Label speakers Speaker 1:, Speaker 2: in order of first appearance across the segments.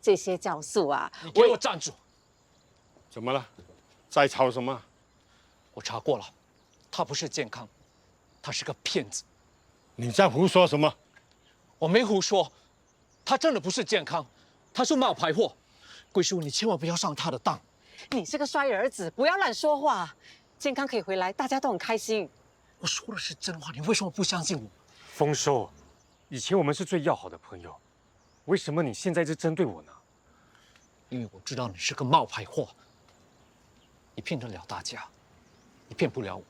Speaker 1: 这些酵素啊，
Speaker 2: 你给我站住！
Speaker 3: 怎么了？在吵什么？
Speaker 2: 我查过了，他不是健康，他是个骗子。
Speaker 3: 你在胡说什么？
Speaker 2: 我没胡说，他真的不是健康，他是冒牌货。贵叔，你千万不要上他的当。
Speaker 1: 你是个衰儿子，不要乱说话。健康可以回来，大家都很开心。
Speaker 2: 我说的是真话，你为什么不相信我？
Speaker 4: 丰收，以前我们是最要好的朋友，为什么你现在是针对我呢？
Speaker 2: 因为我知道你是个冒牌货，你骗得了大家，你骗不了我。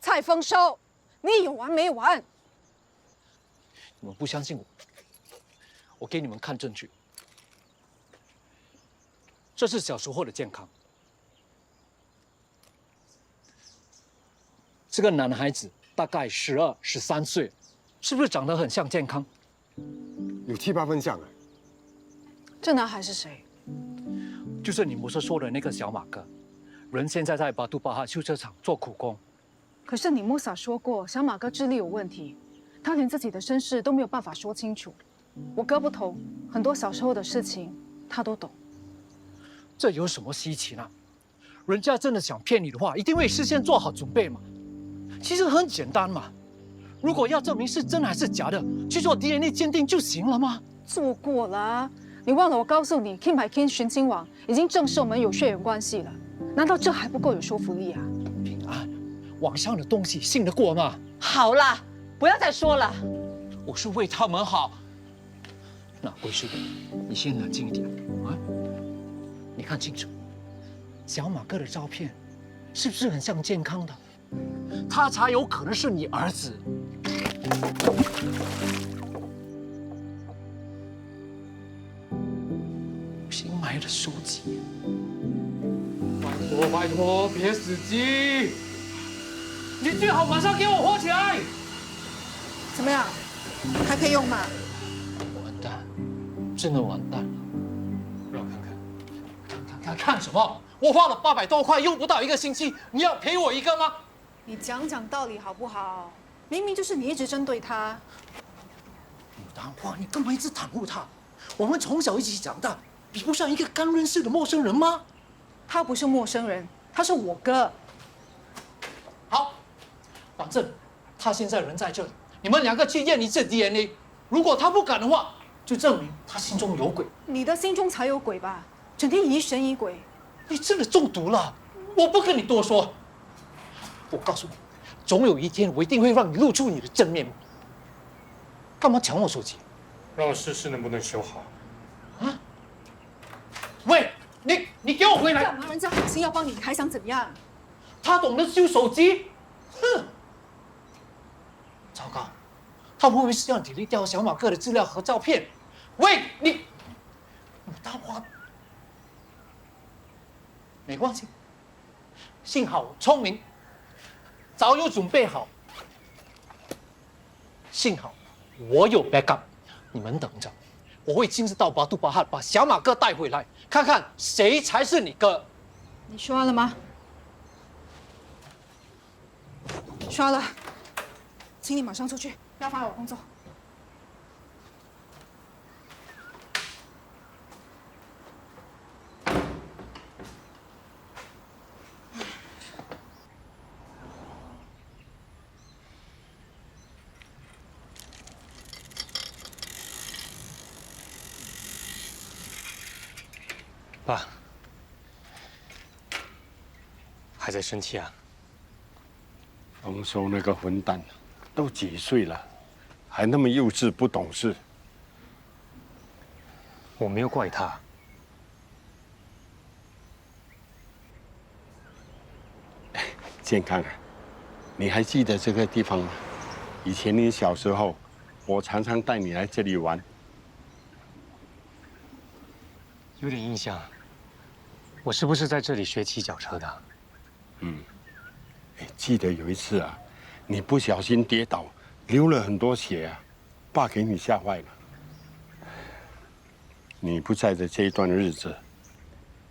Speaker 1: 蔡丰收，你有完没完？
Speaker 2: 你们不相信我，我给你们看证据。这是小时候的健康。这个男孩子大概12、13岁，是不是长得很像健康？
Speaker 3: 有7、8分像啊。
Speaker 5: 这男孩是谁？
Speaker 2: 就是你不是说的那个小马哥，人现在在巴杜巴哈修车厂做苦工。
Speaker 5: 可是你穆萨说过，小马哥智力有问题，他连自己的身世都没有办法说清楚。我哥不同，很多小时候的事情他都懂。
Speaker 2: 这有什么稀奇呢？人家真的想骗你的话，一定会事先做好准备嘛。其实很简单嘛，如果要证明是真还是假的，去做 DNA 鉴定就行了吗？
Speaker 5: 做过了啊，你忘了我告诉你 ，King by King 寻亲网已经证实我们有血缘关系了，难道这还不够有说服力啊？
Speaker 2: 平安，网上的东西信得过吗？
Speaker 1: 好啦，不要再说了。
Speaker 2: 我是为他们好。那贵叔，你先冷静一点啊！你看清楚，小马哥的照片是不是很像健康的？他才有可能是你儿子。新买的书籍，
Speaker 4: 拜托，别死机！
Speaker 2: 你最好马上给我活起来！
Speaker 5: 怎么样，还可以用吗？
Speaker 2: 完蛋，真的完蛋了！
Speaker 4: 让我看看。
Speaker 2: 看什么？我花了800多块，用不到1个星期，你要赔我一个吗？
Speaker 5: 你讲讲道理好不好？明明就是你一直针对他。
Speaker 2: 牡丹花，你干嘛一直袒护他？我们从小一起长大，比不上一个刚认识的陌生人吗？
Speaker 5: 他不是陌生人，他是我哥。
Speaker 2: 好，反正他现在人在这里，你们2个去验一次 DNA。如果他不敢的话，就证明他心中有鬼。
Speaker 5: 你的心中才有鬼吧？整天疑神疑鬼。
Speaker 2: 你真的中毒了，我不跟你多说。我告诉你，总有一天我一定会让你露出你的真面目。干嘛抢我手机？
Speaker 4: 让我试试能不能修好。
Speaker 2: 啊！喂，你给我回来！
Speaker 5: 干嘛？人家好心要帮你，还想怎么样？
Speaker 2: 他懂得修手机？哼！糟糕，他会不会是要delete掉小马哥的资料和照片？喂，你大花，没关系，幸好我聪明，早有准备好。幸好我有 backup， 你们等着，我会亲自到巴杜巴哈把小马哥带回来，看看谁才是你哥。
Speaker 5: 你刷了吗？刷了，请你马上出去，不要妨碍我工作。
Speaker 4: 爸，还在生气啊？
Speaker 3: 丰收那个混蛋，都几岁了，还那么幼稚不懂事。
Speaker 4: 我没有怪他。
Speaker 3: 健康啊，你还记得这个地方吗？以前你小时候，我常常带你来这里玩。
Speaker 4: 有点印象。我是不是在这里学骑脚车的？
Speaker 3: 记得有一次啊，你不小心跌倒，流了很多血啊，爸给你吓坏了。你不在的这一段日子，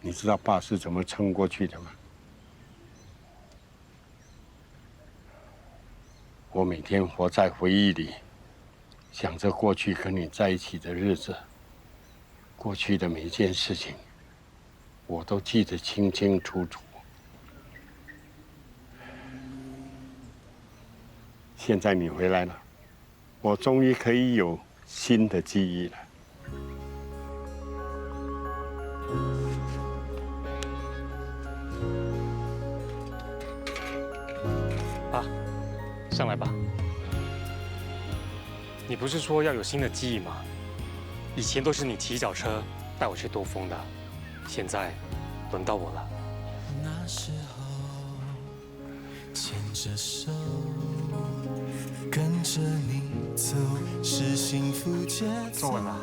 Speaker 3: 你知道爸是怎么撑过去的吗？我每天活在回忆里，想着过去和你在一起的日子。过去的每一件事情，我都记得清清楚楚。现在你回来了，我终于可以有新的记忆了。
Speaker 4: 爸，上来吧。你不是说要有新的记忆吗？以前都是你骑脚车带我去兜风的，现在轮到我了。
Speaker 6: 那时候牵着手，跟着你走，是幸福节奏。
Speaker 4: 坐稳了。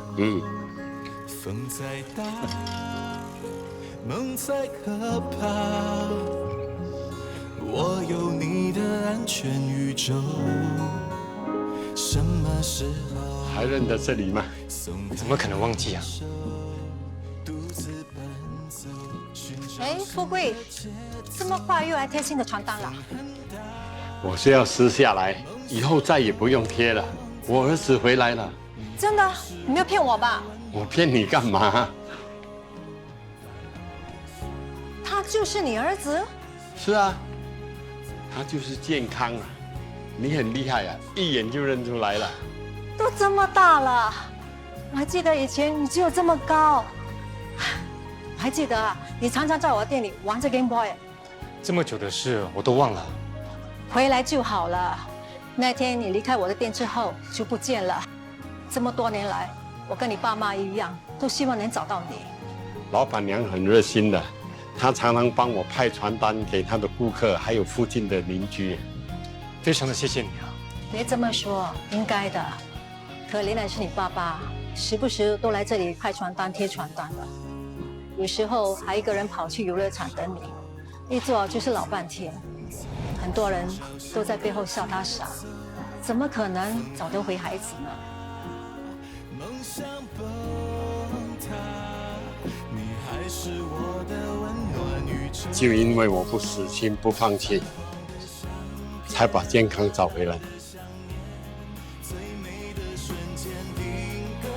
Speaker 6: 风再大，梦再可怕，我有你的安全宇宙。什么时候
Speaker 3: 还认得这里吗？
Speaker 4: 怎么可能忘记啊？
Speaker 7: 哎，富贵，这么快又来贴新的传单了？
Speaker 3: 我是要撕下来，以后再也不用贴了。我儿子回来了。
Speaker 7: 真的？你没有骗我吧？
Speaker 3: 我骗你干嘛？
Speaker 7: 他就是你儿子？
Speaker 3: 是啊，他就是健康啊。你很厉害啊，一眼就认出来了。
Speaker 7: 都这么大了，我还记得以前你只有这么高。我还记得啊，你常常在我店里玩着 Game Boy。
Speaker 4: 这么久的事我都忘了。
Speaker 7: 回来就好了。那天你离开我的店之后就不见了。这么多年来，我跟你爸妈一样，都希望能找到你。
Speaker 3: 老板娘很热心的，她常常帮我派传单给她的顾客，还有附近的邻居。
Speaker 4: 非常的谢谢你啊。
Speaker 7: 别这么说，应该的。可怜的是你爸爸，时不时都来这里派传单、贴传单的，有时候还一个人跑去游乐场等你，一坐就是老半天。很多人都在背后笑他傻，怎么可能找得回孩子呢？
Speaker 6: 梦想崩塌，你还是我的温暖宇宙。
Speaker 3: 就因为我不死心不放弃，才把健康找回来。
Speaker 6: 最美的瞬间定格，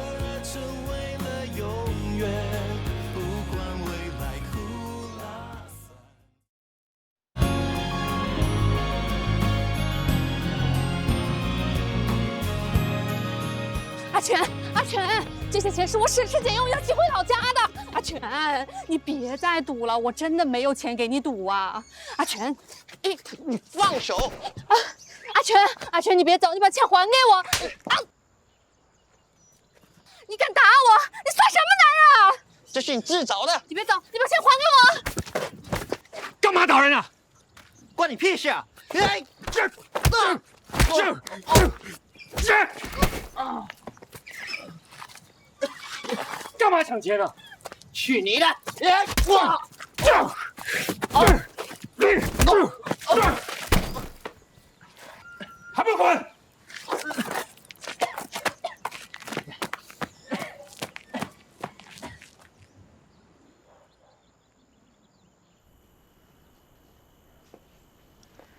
Speaker 6: 成为了永远。不管未来苦辣酸。
Speaker 8: 阿全，阿全，这些钱是我省吃俭用要寄回老家的。阿全，你别再赌了，我真的没有钱给你赌啊。阿全，
Speaker 2: 你放手！
Speaker 8: 阿全，阿全，你别走，你把钱还给我。啊！你敢打我？你算什么男人啊？
Speaker 2: 这是你自找的，
Speaker 8: 你别走，你把钱还给我。
Speaker 4: 干嘛打人啊？
Speaker 2: 关你屁事啊！哎，
Speaker 4: 干嘛抢劫呢？
Speaker 2: 去你的！
Speaker 4: 还不滚！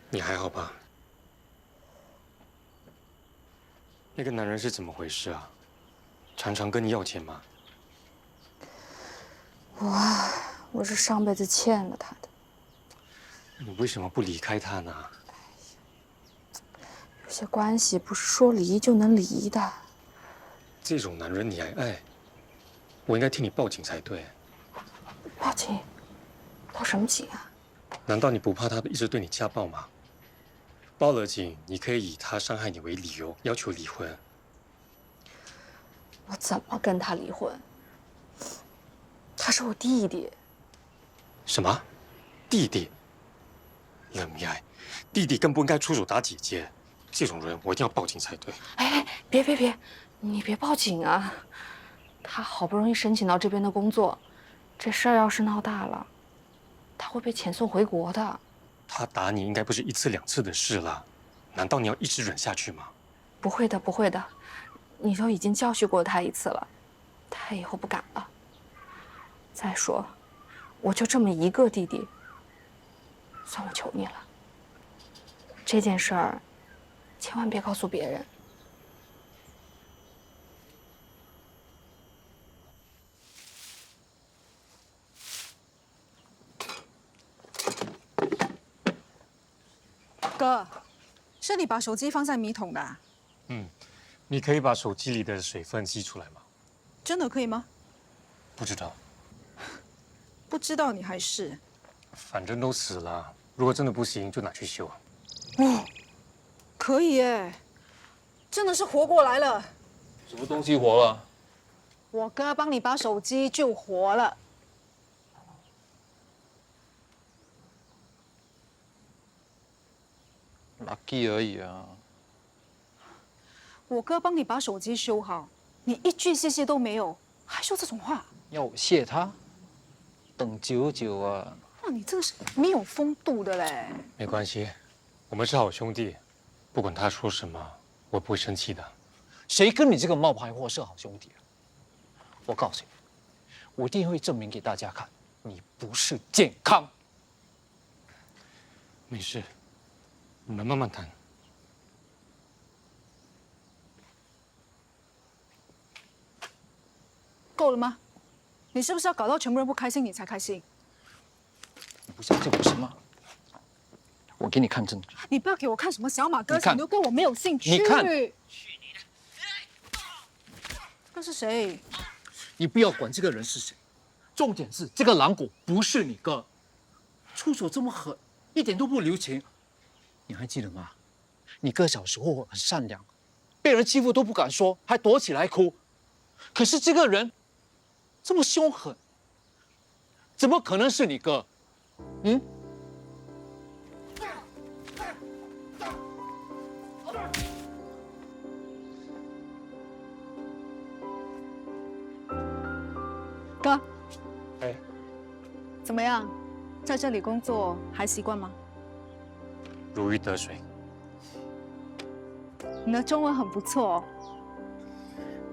Speaker 4: 你还好吧？那个男人是怎么回事啊？常常跟你要钱吗？
Speaker 9: 我是上辈子欠了他的。
Speaker 4: 你为什么不离开他呢？
Speaker 9: 有些关系不是说离就能离的。
Speaker 4: 这种男人你还爱？我应该替你报警才对。
Speaker 9: 报警？报什么警啊？
Speaker 4: 难道你不怕他一直对你家暴吗？报了警，你可以以他伤害你为理由要求离婚。
Speaker 9: 我怎么跟他离婚？他是我弟弟。
Speaker 4: 什么？弟弟？冷米爱，弟弟更不应该出手打姐姐。这种人我一定要报警才对。
Speaker 9: 哎，别，你别报警啊！他好不容易申请到这边的工作，这事儿要是闹大了，他会被遣送回国的。
Speaker 4: 他打你应该不是一次两次的事了，难道你要一直忍下去吗？
Speaker 9: 不会的，你都已经教训过他一次了，他以后不敢了。再说，我就这么一个弟弟，算我求你了。这件事儿，千万别告诉别人。
Speaker 5: 哥，是你把手机放在米桶的啊？
Speaker 4: 你可以把手机里的水分吸出来吗？
Speaker 5: 真的可以吗？
Speaker 4: 不知道，
Speaker 5: 不知道你还是。
Speaker 4: 反正都死了，如果真的不行，就拿去修。
Speaker 5: 哇，可以耶，真的是活过来了。
Speaker 2: 什么东西活了？
Speaker 5: 我哥帮你把手机救活了。
Speaker 2: lucky 而已啊。
Speaker 5: 我哥帮你把手机修好，你一句谢谢都没有，还说这种话？
Speaker 2: 要我谢他？等久久啊！
Speaker 5: 哇，你这个是没有风度的嘞。
Speaker 4: 没关系，我们是好兄弟，不管他说什么，我不会生气的。
Speaker 2: 谁跟你这个冒牌货是好兄弟啊？我告诉你，我一定会证明给大家看，你不是健康。
Speaker 4: 没事，你们慢慢谈。
Speaker 5: 够了吗？你是不是要搞到全部人不开心，你才开心？
Speaker 2: 你不相信我行吗？我给你看证据。
Speaker 5: 你不要给我看什么小马哥
Speaker 2: 你看
Speaker 5: 小牛哥，我没有兴趣。
Speaker 2: 你看，
Speaker 5: 这是谁？
Speaker 2: 你不要管这个人是谁，重点是这个狼狗不是你哥，出手这么狠，一点都不留情。你还记得吗？你哥小时候很善良，被人欺负都不敢说，还躲起来哭。可是这个人这么凶狠，怎么可能是你哥？嗯？
Speaker 5: 哥，
Speaker 4: 哎，
Speaker 5: 怎么样？在这里工作还习惯吗？
Speaker 4: 如鱼得水。
Speaker 5: 你的中文很不错哦。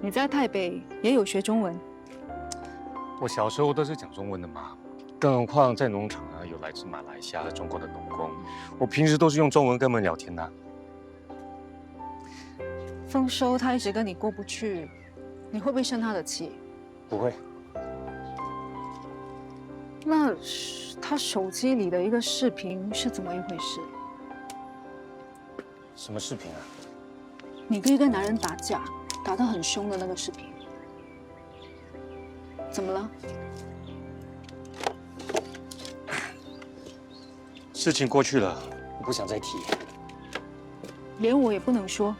Speaker 5: 你在台北也有学中文？
Speaker 4: 我小时候都是讲中文的嘛，更何况在农场啊，有来自马来西亚和中国的农工，我平时都是用中文跟他们聊天的。
Speaker 5: 丰收他一直跟你过不去，你会不会生他的气？
Speaker 4: 不会。
Speaker 5: 那他手机里的一个视频是怎么一回事？
Speaker 4: 什么视频啊？
Speaker 5: 你跟一个男人打架，打得很凶的那个视频。怎么了？
Speaker 4: 事情过去了，我不想再提。
Speaker 5: 连我也不能说。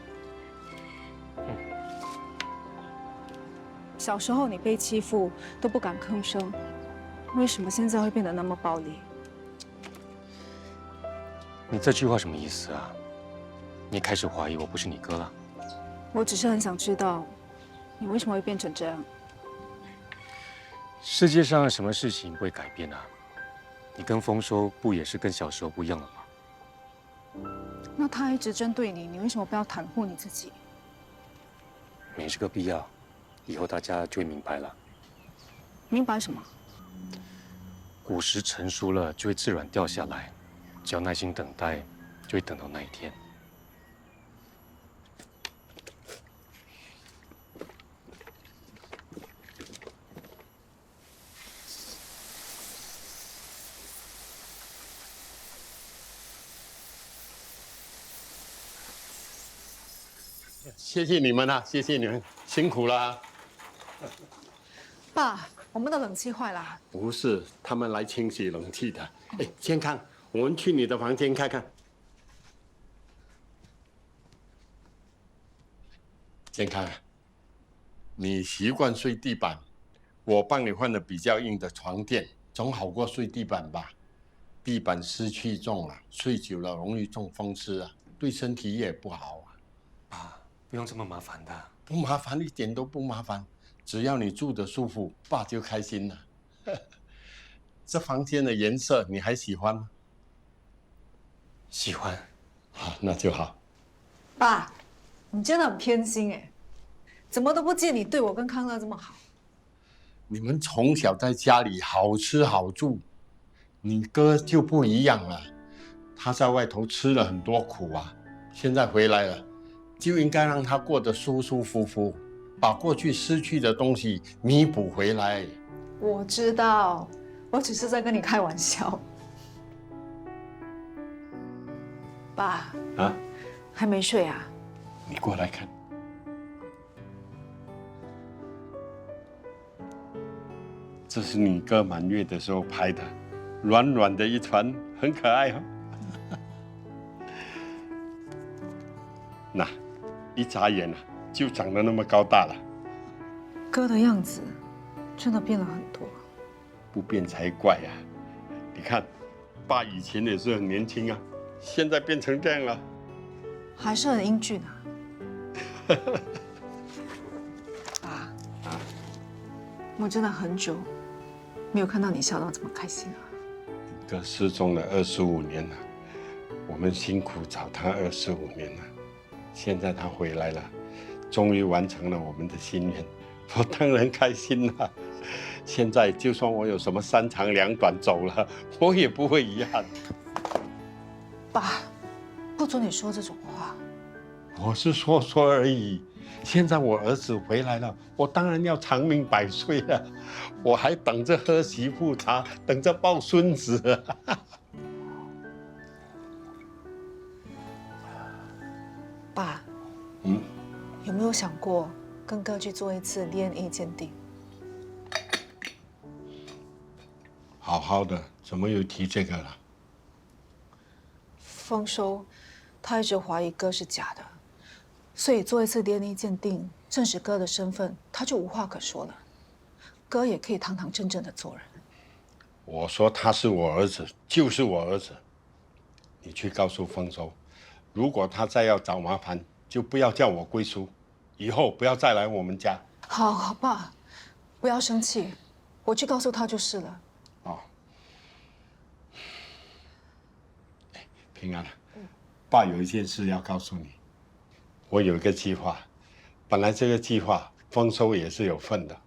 Speaker 5: 小时候你被欺负都不敢吭声，为什么现在会变得那么暴力？
Speaker 4: 你这句话什么意思啊？你开始怀疑我不是你哥了？
Speaker 5: 我只是很想知道，你为什么会变成这样？
Speaker 4: 世界上什么事情不会改变啊？你跟丰收不也是跟小时候不一样了吗？
Speaker 5: 那他一直针对你，你为什么不要袒护你自己？
Speaker 4: 没这个必要，以后大家就会明白了。
Speaker 5: 明白什么？
Speaker 4: 果实成熟了就会自然掉下来，只要耐心等待，就会等到那一天。
Speaker 3: 谢谢你们啊，谢谢你们，辛苦了。
Speaker 5: 爸，我们的冷气坏了。
Speaker 3: 不是，他们来清洗冷气的。哎，健康，我们去你的房间看看。健康，你习惯睡地板，我帮你换了比较硬的床垫，总好过睡地板吧？地板湿气重了，睡久了容易中风湿啊，对身体也不好啊。
Speaker 4: 爸，不用这么麻烦的。
Speaker 3: 不麻烦，一点都不麻烦，只要你住得舒服，爸就开心了。这房间的颜色你还喜欢吗？
Speaker 4: 喜欢。
Speaker 3: 好，那就好。
Speaker 5: 爸，你真的很偏心哎，怎么都不见你对我跟康乐这么好。
Speaker 3: 你们从小在家里好吃好住，你哥就不一样了，他在外头吃了很多苦啊，现在回来了，就应该让他过得舒舒服服，把过去失去的东西弥补回来。
Speaker 5: 我知道，我只是在跟你开玩笑。爸，
Speaker 3: 啊，
Speaker 5: 还没睡啊？
Speaker 3: 你过来看。这是你哥满月的时候拍的，软软的一团，很可爱哦。那一眨眼啊，就长得那么高大了。
Speaker 5: 哥的样子真的变了很多。
Speaker 3: 不变才怪呀！你看，爸以前也是很年轻啊，现在变成这样了。
Speaker 5: 还是很英俊啊。爸，我真的很久没有看到你笑到这么开心了。
Speaker 3: 哥失踪了25年了，我们辛苦找他25年了，现在他回来了，终于完成了我们的心愿，我当然开心了。现在就算我有什么3长2短走了，我也不会遗憾。
Speaker 5: 爸，不准你说这种话。
Speaker 3: 我是说说而已。现在我儿子回来了，我当然要长命百岁了。我还等着喝媳妇茶，等着抱孙子。
Speaker 5: 爸，有没有想过跟哥去做一次 DNA 鉴定？
Speaker 3: 好好的，怎么又提这个了？
Speaker 5: 丰收，他一直怀疑哥是假的，所以做一次 DNA 鉴定，证实哥的身份，他就无话可说了。哥也可以堂堂正正的做人。
Speaker 3: 我说他是我儿子，就是我儿子。你去告诉丰收，如果他再要找麻烦，就不要叫我归叔，以后不要再来我们家。
Speaker 5: 好，爸，不要生气，我去告诉他就是了。
Speaker 3: 哦，平安，爸有一件事要告诉你，我有一个计划，本来这个计划丰收也是有份的，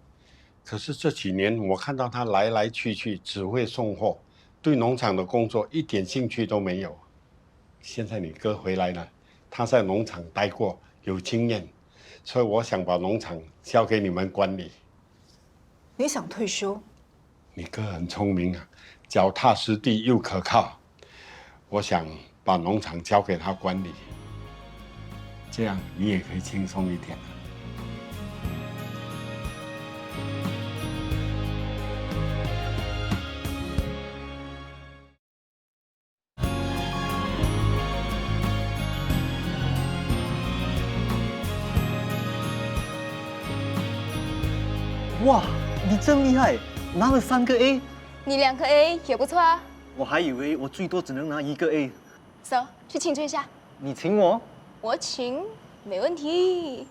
Speaker 3: 可是这几年我看到他来来去去只会送货，对农场的工作一点兴趣都没有。现在你哥回来了，他在农场待过，有经验，所以我想把农场交给你们管理。
Speaker 5: 你想退休？
Speaker 3: 你哥很聪明啊，脚踏实地又可靠，我想把农场交给他管理，这样你也可以轻松一点了。
Speaker 10: 哇，你真厉害，拿了3个 A。
Speaker 8: 你2个 A 也不错啊。
Speaker 10: 我还以为我最多只能拿1个 A。
Speaker 8: 走，去庆祝一下。
Speaker 10: 你请我？
Speaker 8: 我请，没问题。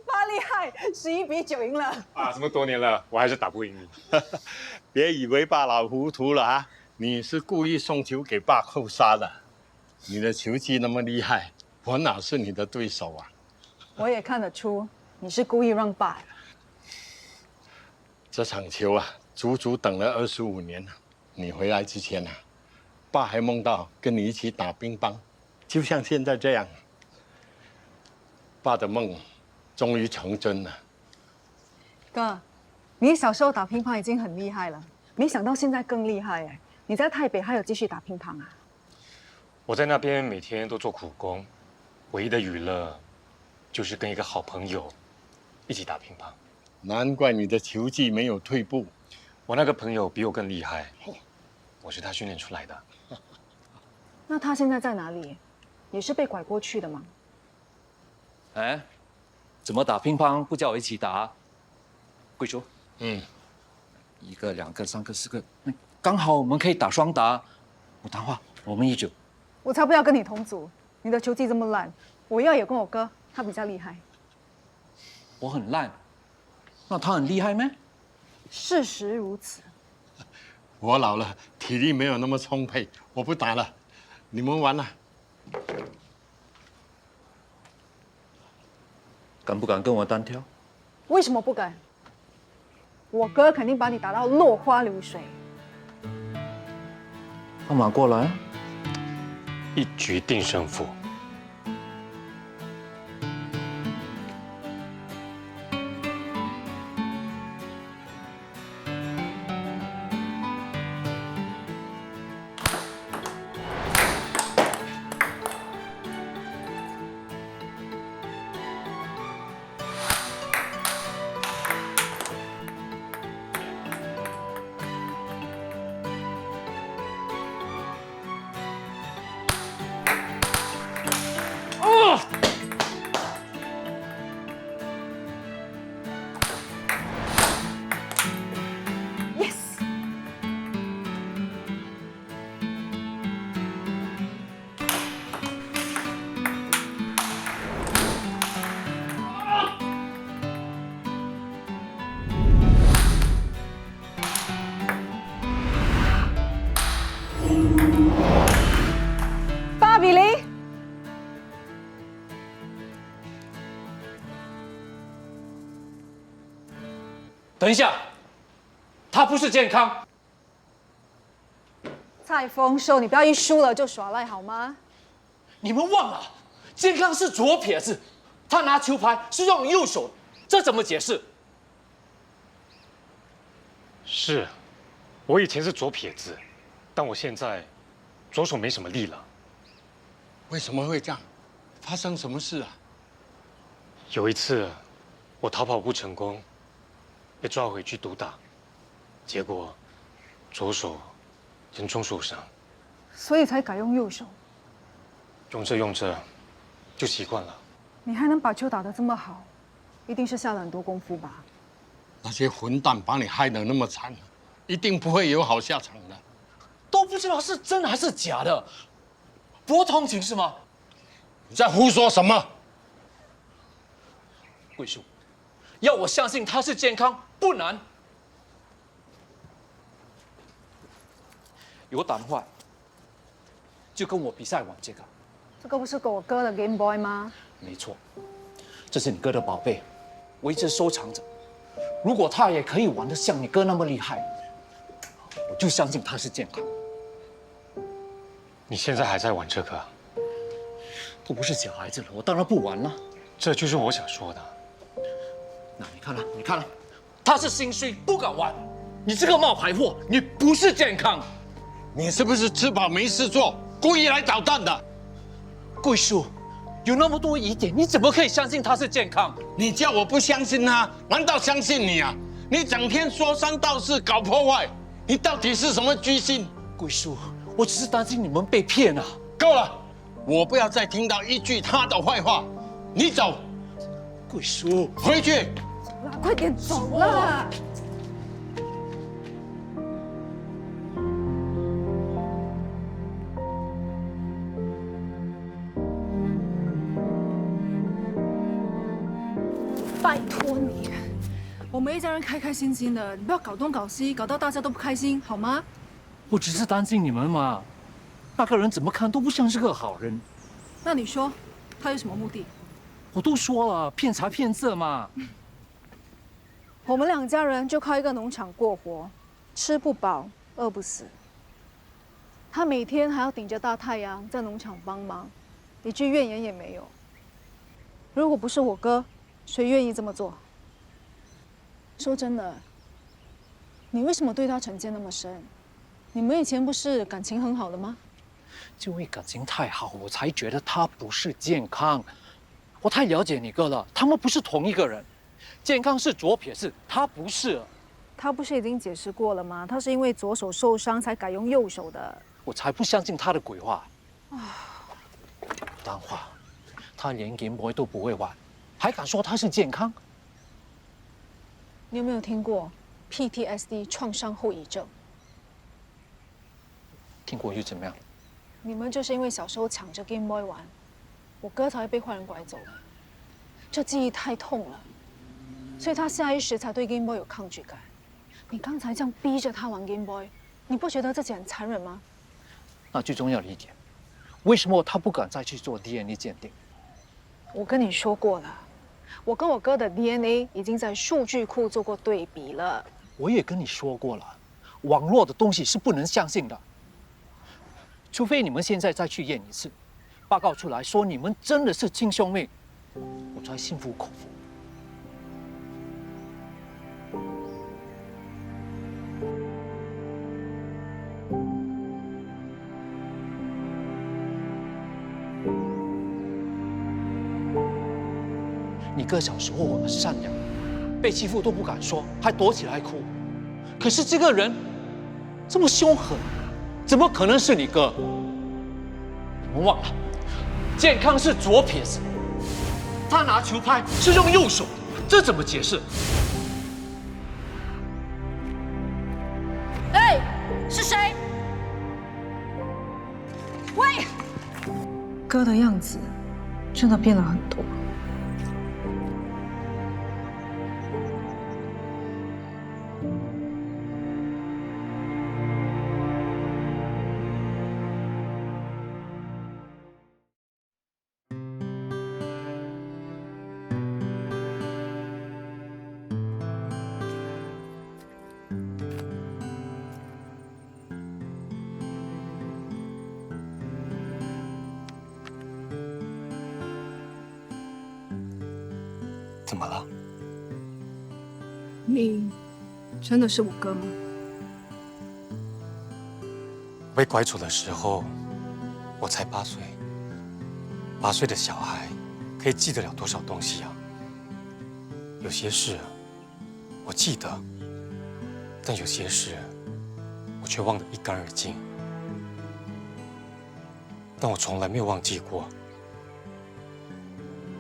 Speaker 1: 爸厉害，11比9赢了。
Speaker 4: 啊，这么多年了，我还是打不赢你。
Speaker 3: 别以为爸老糊涂了啊！你是故意送球给爸扣杀的。你的球技那么厉害，我哪是你的对手啊？
Speaker 5: 我也看得出你是故意让爸的。
Speaker 3: 这场球啊，足足等了25年了。你回来之前啊，爸还梦到跟你一起打乒乓，就像现在这样。爸的梦终于成真了。
Speaker 5: 哥，你小时候打乒乓已经很厉害了，没想到现在更厉害哎！你在台北还有继续打乒乓啊？
Speaker 4: 我在那边每天都做苦工，唯一的娱乐就是跟一个好朋友一起打乒乓。
Speaker 3: 难怪你的球技没有退步。
Speaker 4: 我那个朋友比我更厉害，我是他训练出来的。
Speaker 5: 那他现在在哪里？也是被拐过去的吗？
Speaker 2: 哎，怎么打乒乓不叫我一起打？贵叔
Speaker 3: ，1
Speaker 2: 个、2个、3个、4个，刚好我们可以打双打。不谈话，我们一组。
Speaker 5: 我才不要跟你同组。你的球技这么烂，我要也跟我哥，他比较厉害。
Speaker 2: 我很烂，那他很厉害咩？
Speaker 5: 事实如此。
Speaker 3: 我老了，体力没有那么充沛，我不打了，你们玩了。
Speaker 2: 敢不敢跟我单挑？
Speaker 5: 为什么不敢？我哥肯定把你打到落花流水。
Speaker 2: 放马过来啊！
Speaker 4: 一局定胜负。
Speaker 5: 8比0。
Speaker 2: 等一下，他不是健康。
Speaker 5: 蔡丰收，你不要一输了就耍赖好吗？
Speaker 2: 你们忘了，健康是左撇子，他拿球拍是用右手，这怎么解释？
Speaker 4: 是，我以前是左撇子，但我现在左手没什么力了。
Speaker 3: 为什么会这样？发生什么事啊？
Speaker 4: 有一次，我逃跑不成功，被抓回去毒打，结果左手严重受伤，
Speaker 5: 所以才改用右手。
Speaker 4: 用着用着就习惯了。
Speaker 5: 你还能把球打得这么好，一定是下了很多功夫吧？
Speaker 3: 那些混蛋把你害得那么惨，一定不会有好下场的。
Speaker 2: 都不知道是真还是假的，不通情是吗？
Speaker 3: 你在胡说什么？
Speaker 2: 贵叔，要我相信他是健康不难。有胆话，就跟我比赛玩这个。
Speaker 5: 这个不是我哥的 Game Boy 吗？
Speaker 2: 没错，这是你哥的宝贝，我一直收藏着。如果他也可以玩得像你哥那么厉害，我就相信他是健康。
Speaker 4: 你现在还在玩这个？
Speaker 2: 都不是小孩子了，我当然不玩了。
Speaker 4: 这就是我想说的。
Speaker 2: 那你看了，你看了，他是心虚，不敢玩。你这个冒牌货，你不是健康。
Speaker 3: 你是不是吃饱没事做，故意来捣蛋的？
Speaker 2: 贵叔，有那么多疑点，你怎么可以相信他是健康？
Speaker 3: 你叫我不相信他，难道相信你啊？你整天说三道四，搞破坏，你到底是什么居心？
Speaker 2: 贵叔，我只是担心你们被骗啊。
Speaker 3: 够了，我不要再听到一句他的坏话。你走。
Speaker 2: 贵叔，
Speaker 3: 回去。
Speaker 5: 走啦，快点走啦！拜托你，我们一家人开开心心的，你不要搞东搞西，搞到大家都不开心，好吗？
Speaker 2: 我只是担心你们嘛。那个人怎么看都不像是个好人。
Speaker 5: 那你说，他有什么目的？
Speaker 2: 我都说了，骗财骗色嘛。
Speaker 5: 我们两家人就靠一个农场过活，吃不饱，饿不死。他每天还要顶着大太阳在农场帮忙，一句怨言也没有。如果不是我哥，谁愿意这么做？说真的，你为什么对他成见那么深？你们以前不是感情很好的吗？
Speaker 2: 就因为感情太好，我才觉得他不是健康。我太了解你哥了，他们不是同一个人。健康是左撇子，他不是。
Speaker 5: 他不是已经解释过了吗？他是因为左手受伤才改用右手的。
Speaker 2: 我才不相信他的鬼话。当话，他连 Game Boy 都不会玩，还敢说他是健康？
Speaker 5: 你有没有听过 PTSD 创伤后遗症？
Speaker 2: 听过又怎么样？
Speaker 5: 你们就是因为小时候抢着 Game Boy 玩，我哥才会被坏人拐走的。这记忆太痛了，所以他下意识才对 Game Boy 有抗拒感。你刚才这样逼着他玩 Game Boy， 你不觉得自己很残忍吗？
Speaker 2: 那最重要的一点，为什么他不敢再去做 DNA 鉴定？
Speaker 5: 我跟你说过了，我跟我哥的 DNA 已经在数据库做过对比了。
Speaker 2: 我也跟你说过了，网络的东西是不能相信的，除非你们现在再去验一次，报告出来说你们真的是亲兄妹，我才心服口服。你哥小时候很善良，被欺负都不敢说，还躲起来哭。可是这个人这么凶狠，怎么可能是你哥？你们忘了，健康是左撇子，他拿球拍是用右手，这怎么解释？
Speaker 8: 哎，是谁？喂，
Speaker 5: 哥的样子真的变了很多。
Speaker 4: 怎么了？
Speaker 5: 你真的是我哥吗？
Speaker 4: 我被拐走的时候，我才8岁。8岁的小孩可以记得了多少东西啊？有些事我记得，但有些事我却忘得一干二净。但我从来没有忘记过，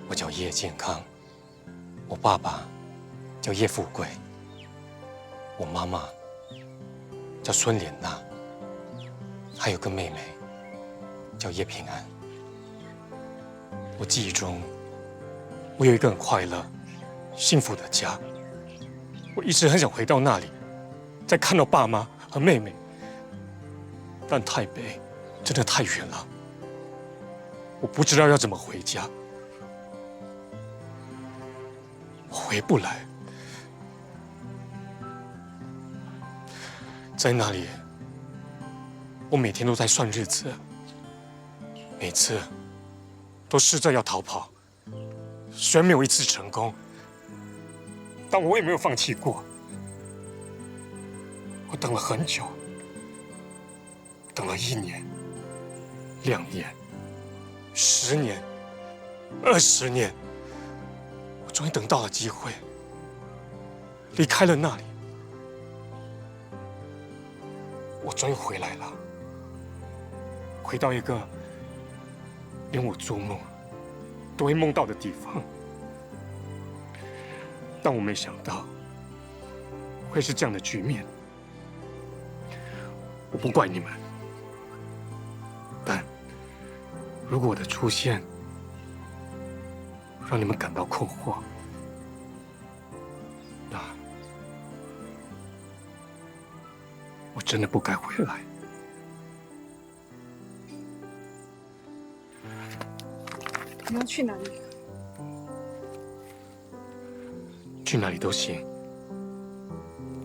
Speaker 4: 我叫叶健康。我爸爸叫叶富贵，我妈妈叫孙莲娜，还有个妹妹叫叶平安。我记忆中，我有一个很快乐、幸福的家，我一直很想回到那里，再看到爸妈和妹妹。但台北真的太远了，我不知道要怎么回家。我回不来，在那里，我每天都在算日子，每次都试着要逃跑，虽然没有一次成功，但我也没有放弃过。我等了很久，等了1年、2年、10年、20年。终于等到了机会，离开了那里，我终于回来了，回到一个连我做梦都会梦到的地方。但我没想到会是这样的局面。我不怪你们，但如果我的出现让你们感到困惑，那我真的不该回来。
Speaker 5: 你要去哪里？
Speaker 4: 去哪里都行，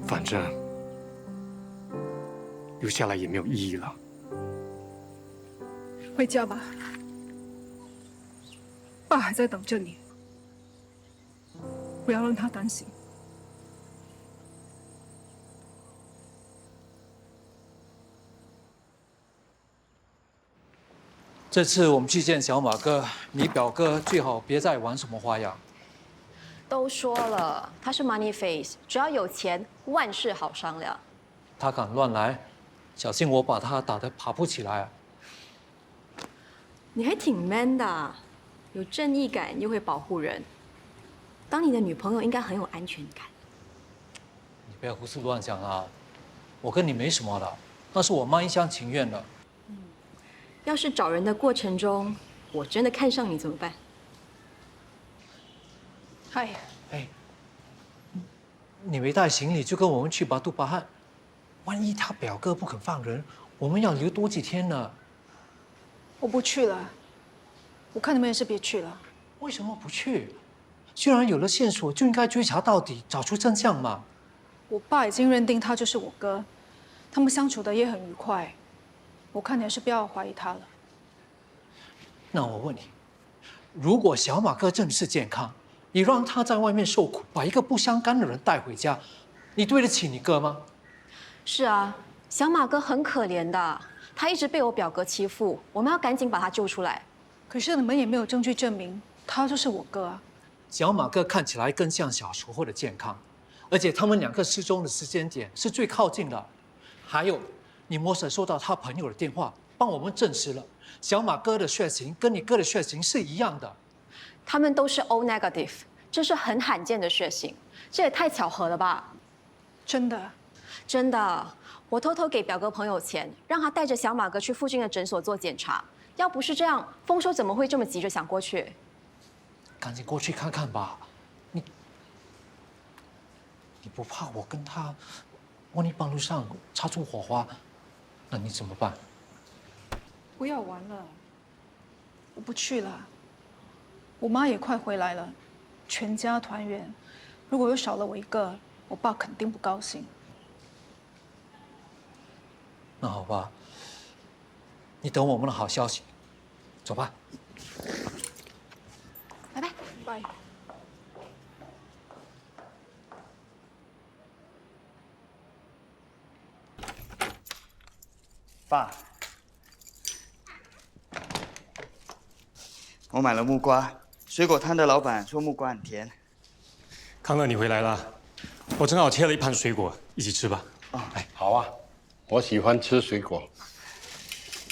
Speaker 4: 反正留下来也没有意义了。
Speaker 5: 回家吧，爸还在等着你，不要让他担心。
Speaker 2: 这次我们去见小马哥，你表哥最好别再玩什么花样。
Speaker 9: 都说了，他是 money face， 只要有钱，万事好商量。
Speaker 2: 他敢乱来，小心我把他打得爬不起来啊！
Speaker 9: 你还挺 man 的，有正义感又会保护人。当你的女朋友应该很有安全感。
Speaker 2: 你不要胡思乱想啊！我跟你没什么了，那是我妈一厢情愿的。
Speaker 11: 要是找人的过程中，我真的看上你怎么办？
Speaker 5: 嗨，
Speaker 2: 哎，你没带行李就跟我们去巴杜巴汉，万一他表哥不肯放人，我们要留多几天呢。
Speaker 5: 我不去了。我看你们也是别去了。
Speaker 2: 为什么不去？既然有了线索，就应该追查到底，找出真相嘛。
Speaker 5: 我爸已经认定他就是我哥，他们相处的也很愉快。我看你还是不要怀疑他了。
Speaker 2: 那我问你，如果小马哥真是健康，你让他在外面受苦，把一个不相干的人带回家，你对得起你哥吗？
Speaker 11: 是啊，小马哥很可怜的，他一直被我表哥欺负，我们要赶紧把他救出来。
Speaker 5: 可是你们也没有证据证明他就是我哥啊。
Speaker 2: 小马哥看起来更像小时候的健康，而且他们两个失踪的时间点是最靠近的。还有，你摸索收到他朋友的电话，帮我们证实了小马哥的血型跟你哥的血型是一样的。
Speaker 11: 他们都是 O negative， 这是很罕见的血型，这也太巧合了吧？
Speaker 5: 真的？
Speaker 11: 真的，我偷偷给表哥朋友钱，让他带着小马哥去附近的诊所做检查。要不是这样，丰收怎么会这么急着想过去？
Speaker 2: 赶紧过去看看吧。你不怕我跟他万一半路上擦出火花，那你怎么办？
Speaker 5: 不要玩了，我不去了。我妈也快回来了，全家团圆。如果又少了我一个，我爸肯定不高兴。
Speaker 2: 那好吧，你等我们的好消息。走吧。
Speaker 11: 拜拜。
Speaker 5: 拜。
Speaker 10: 爸，我买了木瓜，水果摊的老板说木瓜很甜。
Speaker 4: 康乐，你回来了，我正好切了一盘水果，一起吃吧。
Speaker 3: 哎，好啊，我喜欢吃水果。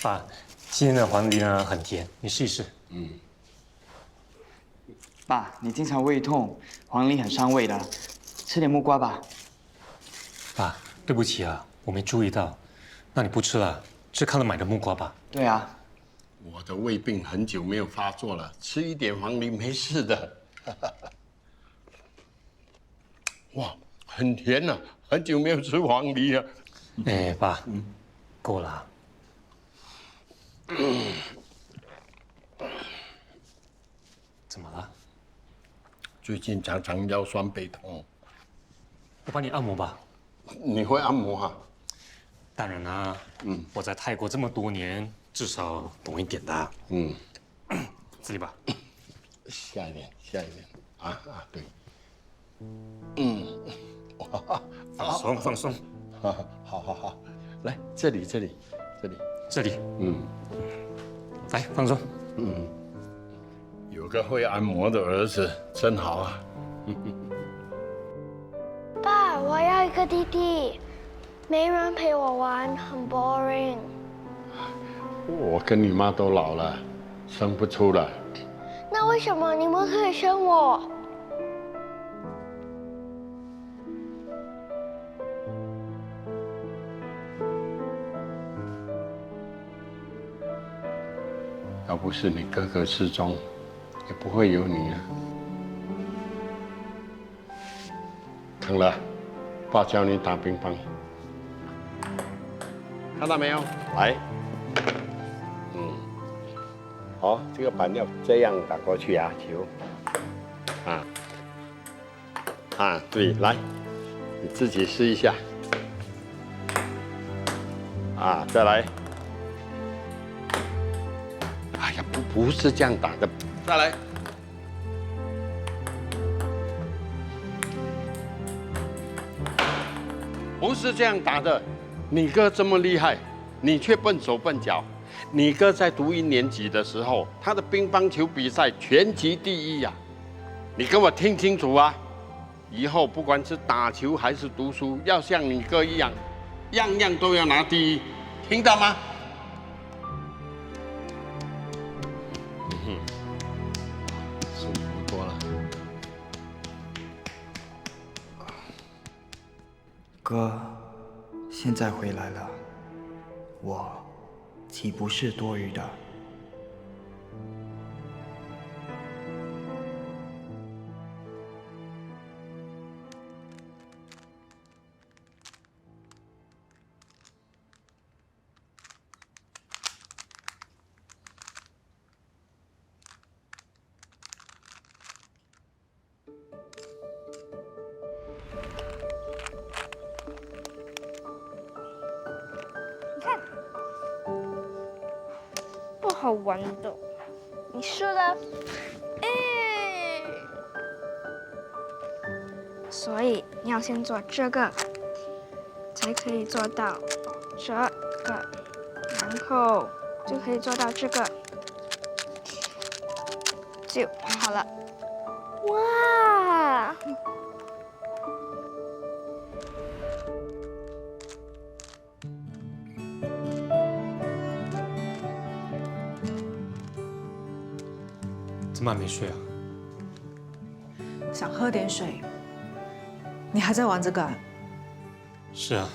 Speaker 4: 爸，今天的黄梨呢很甜，你试一试。
Speaker 10: 爸，你经常胃痛，黄梨很伤胃的，吃点木瓜吧。
Speaker 4: 爸，对不起啊，我没注意到。那你不吃了，吃康乐买的木瓜吧。
Speaker 10: 对啊，
Speaker 3: 我的胃病很久没有发作了，吃一点黄梨没事的。哇，很甜呐、很久没有吃黄梨了。
Speaker 4: 哎，爸，够了。怎么了？
Speaker 3: 最近常常腰酸背痛。
Speaker 4: 我帮你按摩吧。
Speaker 3: 你会按摩哈？
Speaker 4: 当然啦，我在泰国这么多年，至少懂一点的。这里吧。
Speaker 3: 下一点，下一点。啊，对。
Speaker 4: 放松放松。
Speaker 3: 好，来这里。
Speaker 4: 来放松。
Speaker 3: 有个会按摩的儿子真好啊。
Speaker 12: 爸，我要一个弟弟，没人陪我玩，很 boring。
Speaker 3: 我跟你妈都老了，生不出了。
Speaker 12: 那为什么你们可以生我？
Speaker 3: 要不是你哥哥失踪，也不会有你啊。康乐，爸教你打乒乓，看到没有？来，好，这个板要这样打过去啊，球，对，来，你自己试一下，再来。哎呀，不是这样打的，再来。不是这样打的，你哥这么厉害，你却笨手笨脚。你哥在读1年级的时候，他的乒乓球比赛全级第1呀！你给我听清楚啊！以后不管是打球还是读书，要像你哥一样，样样都要拿第1，听到吗？舒服多了。
Speaker 10: 哥，现在回来了，我岂不是多余的？
Speaker 12: 不好玩的，你输了。所以你要先做这个，才可以做到这个，然后就可以做到这个，就好了。哇！
Speaker 4: 怎么还没睡啊？
Speaker 5: 想喝点水。你还在玩这个啊？
Speaker 4: 是啊，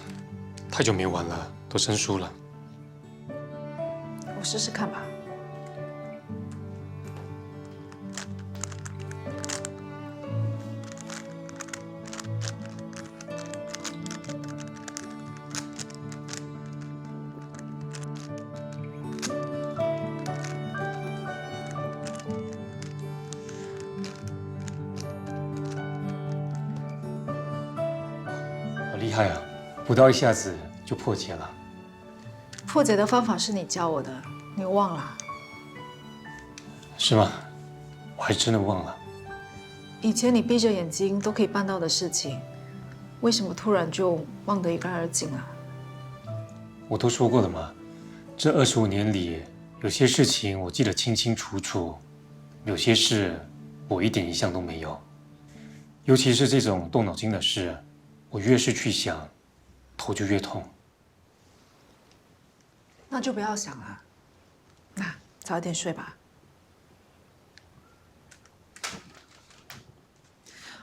Speaker 4: 太久没玩了，都生疏了。
Speaker 5: 我试试看吧。
Speaker 4: 厉害啊，不到一下子就破解了。
Speaker 5: 破解的方法是你教我的，你忘了？
Speaker 4: 是吗？我还真的忘了。
Speaker 5: 以前你闭着眼睛都可以办到的事情，为什么突然就忘得一干二净了？
Speaker 4: 我都说过了嘛，这25年里，有些事情我记得清清楚楚，有些事我一点印象都没有。尤其是这种动脑筋的事，我越是去想，头就越痛。
Speaker 5: 那就不要想了，那早点睡吧。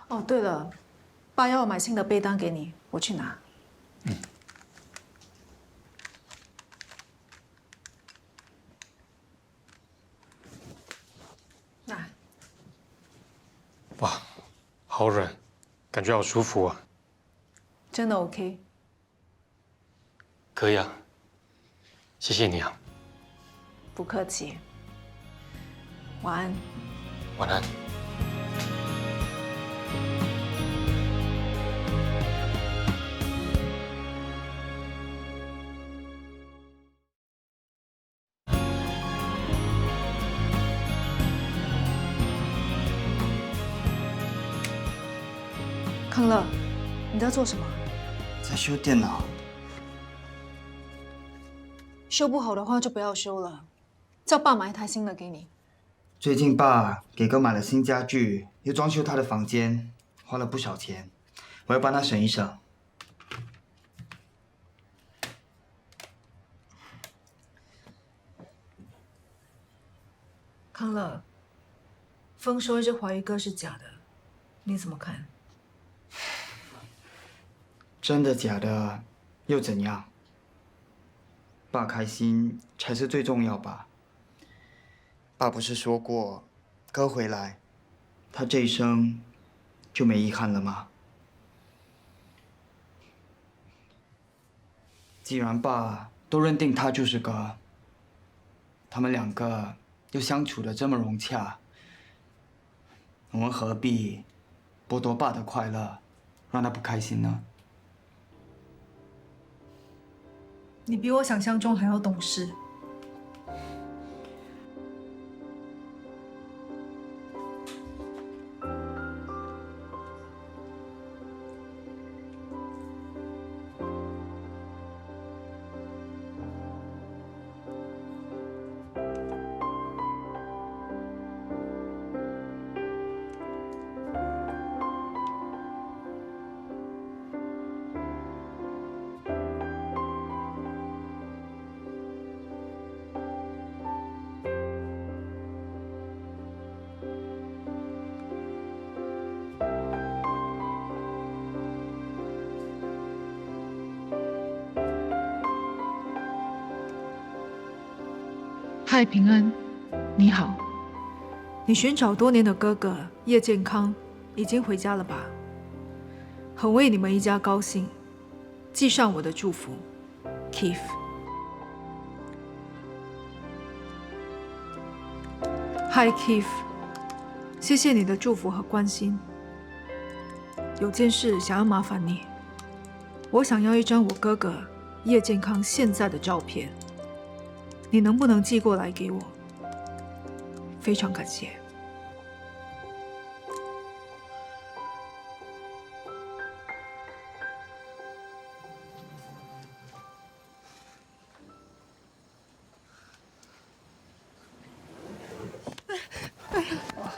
Speaker 5: 哦，对了，爸要我买新的被单给你，我去拿。那。
Speaker 4: 哇，好软，感觉好舒服啊。
Speaker 5: 真的 OK？
Speaker 4: 可以啊，谢谢你啊。
Speaker 5: 不客气。晚安。
Speaker 4: 晚安。
Speaker 5: 康乐，你在做什么？
Speaker 10: 在修电脑。
Speaker 5: 修不好的话就不要修了，叫爸买一台新的给你。
Speaker 10: 最近爸给哥买了新家具，又装修他的房间，花了不少钱，我要帮他省一省。
Speaker 5: 康乐，风说一直怀疑哥是假的，你怎么看？
Speaker 10: 真的假的又怎样？爸开心才是最重要吧。爸不是说过，哥回来，他这一生就没遗憾了吗？既然爸都认定他就是哥，他们两个又相处得这么融洽，我们何必剥夺爸的快乐，让他不开心呢？
Speaker 5: 你比我想象中还要懂事。嗨，平安，你好。你寻找多年的哥哥叶健康已经回家了吧？很为你们一家高兴，寄上我的祝福 ，Keith。嗨 ，Keith， 谢谢你的祝福和关心。有件事想要麻烦你，我想要一张我哥哥叶健康现在的照片，你能不能寄过来给我？非常感谢。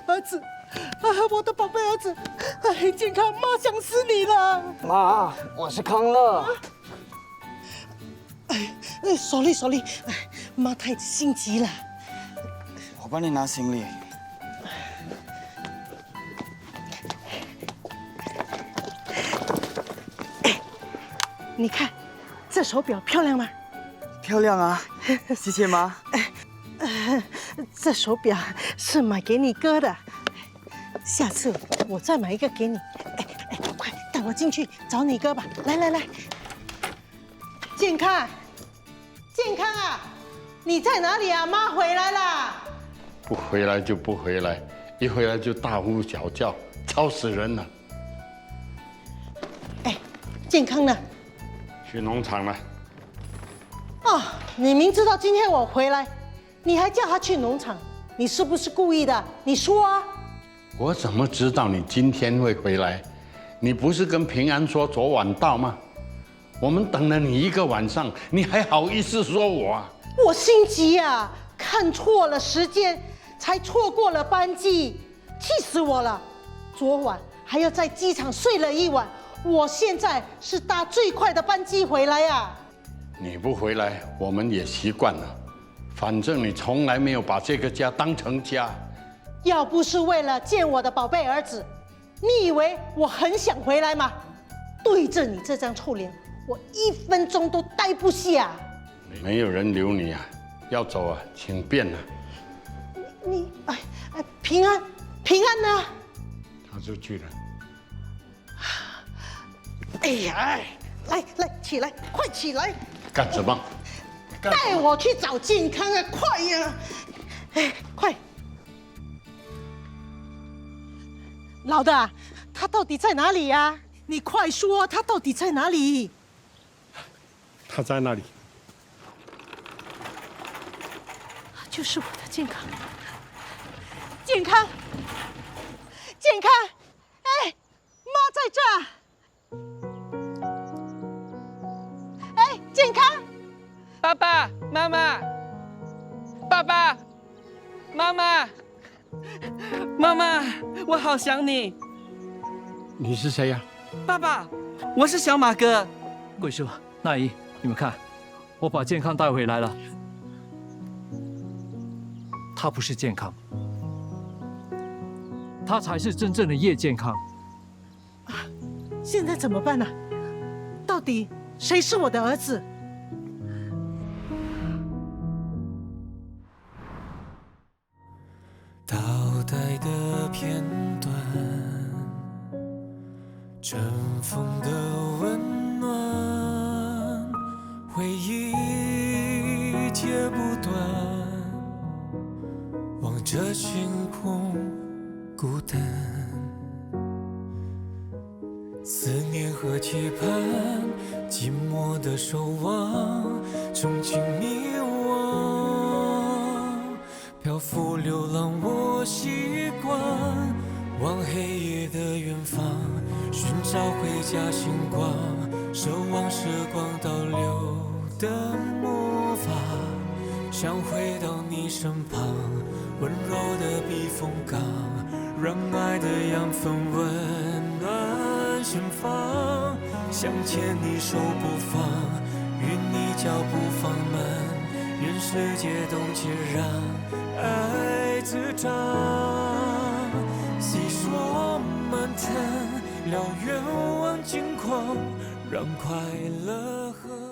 Speaker 13: 儿子，我的宝贝儿子，健康，妈想死你了。
Speaker 14: 妈，我是康乐。
Speaker 13: sorry，妈太心急了。
Speaker 10: 我帮你拿行李。
Speaker 13: 你看，这手表漂亮吗？
Speaker 10: 漂亮啊，谢谢妈。
Speaker 13: 这手表是买给你哥的，下次我再买一个给你。快带我进去找你哥吧！来，健康啊，你在哪里啊？妈回来啦！
Speaker 3: 不回来就不回来，一回来就大呼小叫，吵死人了。
Speaker 13: 健康呢？
Speaker 3: 去农场了。
Speaker 13: 哦，你明知道今天我回来，你还叫他去农场，你是不是故意的？你说啊！
Speaker 3: 我怎么知道你今天会回来？你不是跟平安说昨晚到吗？我们等了你一个晚上，你还好意思说我啊？
Speaker 13: 我心急啊，看错了时间，才错过了班机，气死我了！昨晚还要在机场睡了一晚，我现在是搭最快的班机回来呀。
Speaker 3: 你不回来，我们也习惯了。反正你从来没有把这个家当成家。
Speaker 13: 要不是为了见我的宝贝儿子，你以为我很想回来吗？对着你这张臭脸，我1分钟都待不下。
Speaker 3: 没有人留你啊，要走啊，请便啊。
Speaker 13: 你平安呢？
Speaker 3: 他出去了。
Speaker 13: 哎呀，来，起来，快起来！
Speaker 3: 干什么？
Speaker 13: 带我去找健康啊！快呀！快！老大，他到底在哪里呀？你快说，他到底在哪里？
Speaker 3: 他在那里。
Speaker 13: 就是我的健康，健康，妈在这。健康，
Speaker 2: 爸爸妈妈，爸爸妈妈，妈妈，我好想你。
Speaker 3: 你是谁呀？
Speaker 2: 爸爸，我是小马哥。贵叔、那姨，你们看，我把健康带回来了。他不是健康，他才是真正的叶健康。
Speaker 13: 现在怎么办呢？到底谁是我的儿子？
Speaker 6: 倒带的片段，尘封的温暖，回忆接不断，望着星空孤单，思念和期盼，寂寞的守望，憧憬迷惘，漂浮流浪我习惯，往黑夜的远方寻找回家星光，守望时光倒流的魔法，想回到你身旁，温柔的避风港，让爱的养分温暖心房，想牵你手不放，与你脚步放慢，愿世界冻结，让爱滋长，细说漫谈，聊愿望近况，让快乐和